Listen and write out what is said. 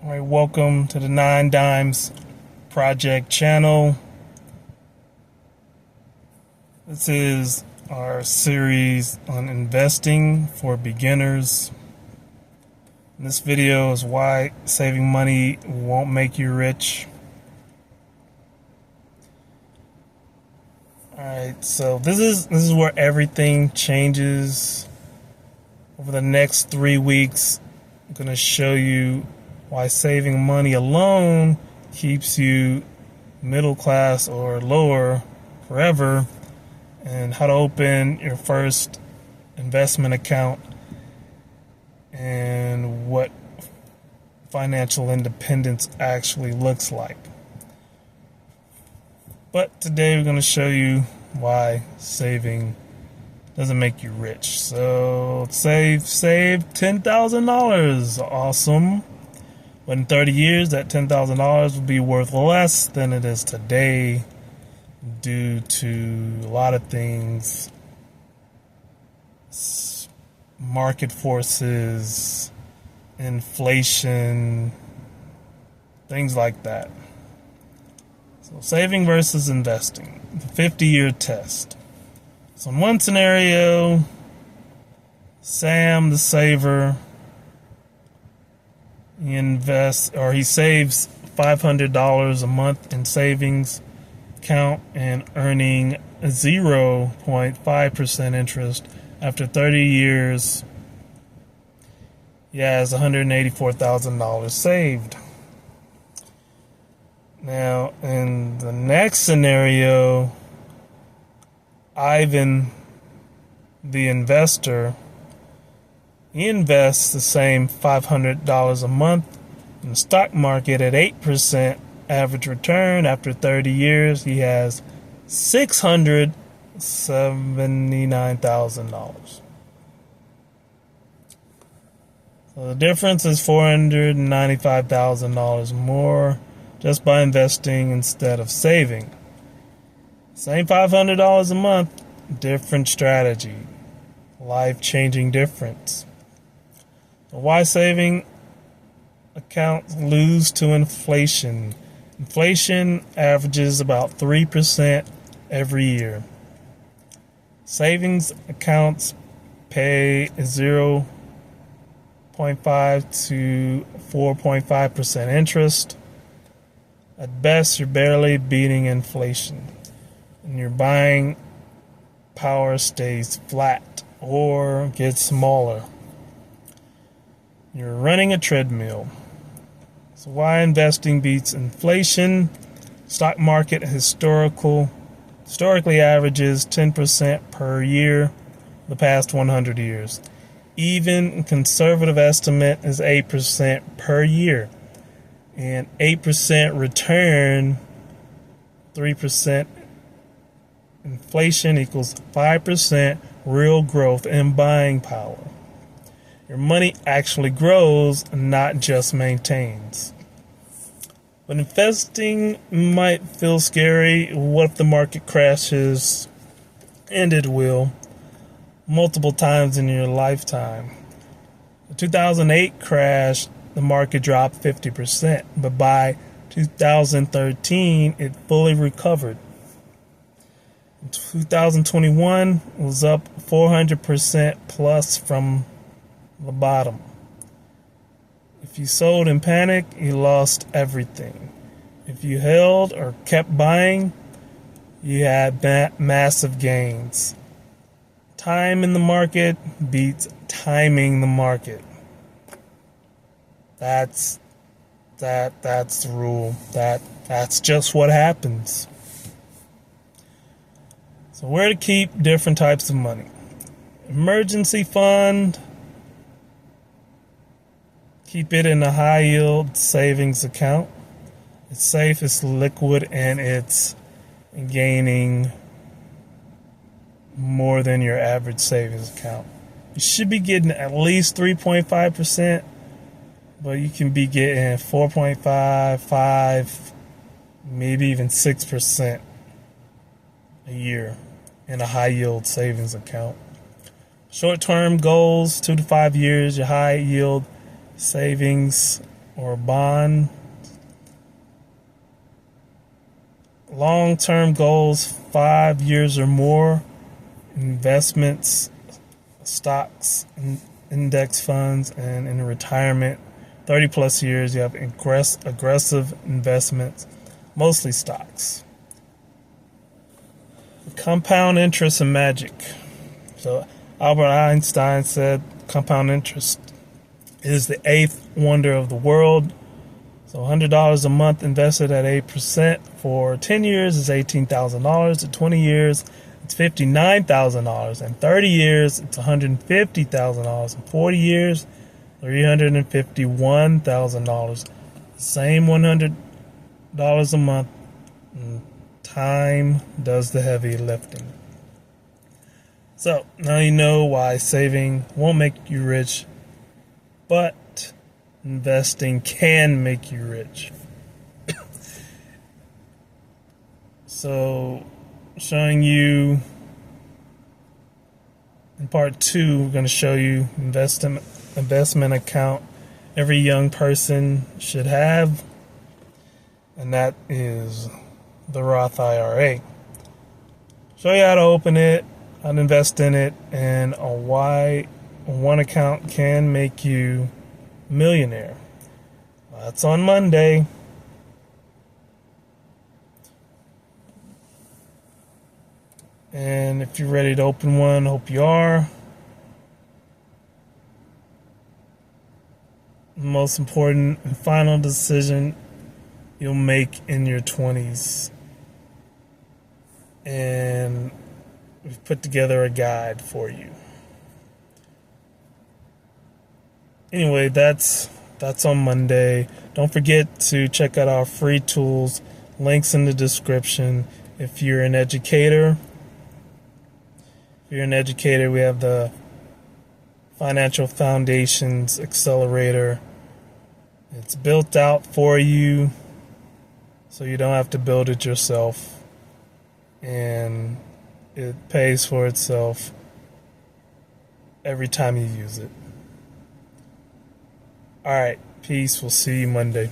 All right, welcome to the 9 Dimes Project channel. This is our series on investing for beginners. This video is why saving money won't make you rich. All right, so this is where everything changes. Over the next 3 weeks, I'm going to show you why saving money alone keeps you middle class or lower forever, and how to open your first investment account and what financial independence actually looks like. But today we're going to show you why saving doesn't make you rich. So save $10,000. Awesome. But in 30 years, that $10,000 will be worth less than it is today due to a lot of things, market forces, inflation, things like that. So saving versus investing, the 50-year test. So in one scenario, Sam the saver, he saves $500 a month in savings account and earning 0.5% interest. After 30 years, he has $184,000 saved. Now, in the next scenario, Ivan, the investor, he invests the same $500 a month in the stock market at 8% average return. After 30 years, he has $679,000. So the difference is $495,000 more just by investing instead of saving. Same $500 a month, different strategy, life-changing difference. Why saving accounts lose to inflation? Inflation averages about 3% every year. Savings accounts pay 0.5 to 4.5% interest. At best, you're barely beating inflation, and your buying power stays flat or gets smaller. You're running a treadmill. So why investing beats inflation? Stock market historically averages 10% per year the past 100 years. Even conservative estimate is 8% per year. And 8% return, 3% inflation equals 5% real growth in buying power. Your money actually grows, not just maintains. But investing might feel scary. What if the market crashes? And it will, multiple times in your lifetime. The 2008 crash, the market dropped 50%, but by 2013, it fully recovered. In 2021, it was up 400% plus from the bottom. If you sold in panic, you lost everything. If you held or kept buying, you had massive gains. Time in the market beats timing the market. That's the rule. That's just what happens. So where to keep different types of money? Emergency fund. Keep it in a high yield savings account. It's safe, it's liquid, and it's gaining more than your average savings account. You should be getting at least 3.5%, but you can be getting 4.5, 5, maybe even 6% a year in a high yield savings account. Short-term goals, 2 to 5 years, your high yield savings or bond. Long-term goals, 5 years or more. Investments, stocks, index funds, and in retirement, 30 plus years, you have aggressive investments, mostly stocks. Compound interest and magic. So Albert Einstein said compound interest is the eighth wonder of the world. So $100 a month invested at 8% for 10 years is $18,000. At 20 years, it's $59,000. And 30 years, it's $150,000. And 40 years, $351,000. Same $100 a month. Time does the heavy lifting. So now you know why saving won't make you rich, but investing can make you rich. So showing you in part 2, we're going to show you investment account every young person should have, and that is the Roth IRA. Show you how to open it, how to invest in it, and why one account can make you a millionaire. That's on Monday. And if you're ready to open one, hope you are. The most important and final decision you'll make in your 20s. And we've put together a guide for you. Anyway, that's on Monday. Don't forget to check out our free tools. Links in the description. If you're an educator, we have the Financial Foundations Accelerator. It's built out for you, so you don't have to build it yourself. And it pays for itself every time you use it. All right, peace. We'll see you Monday.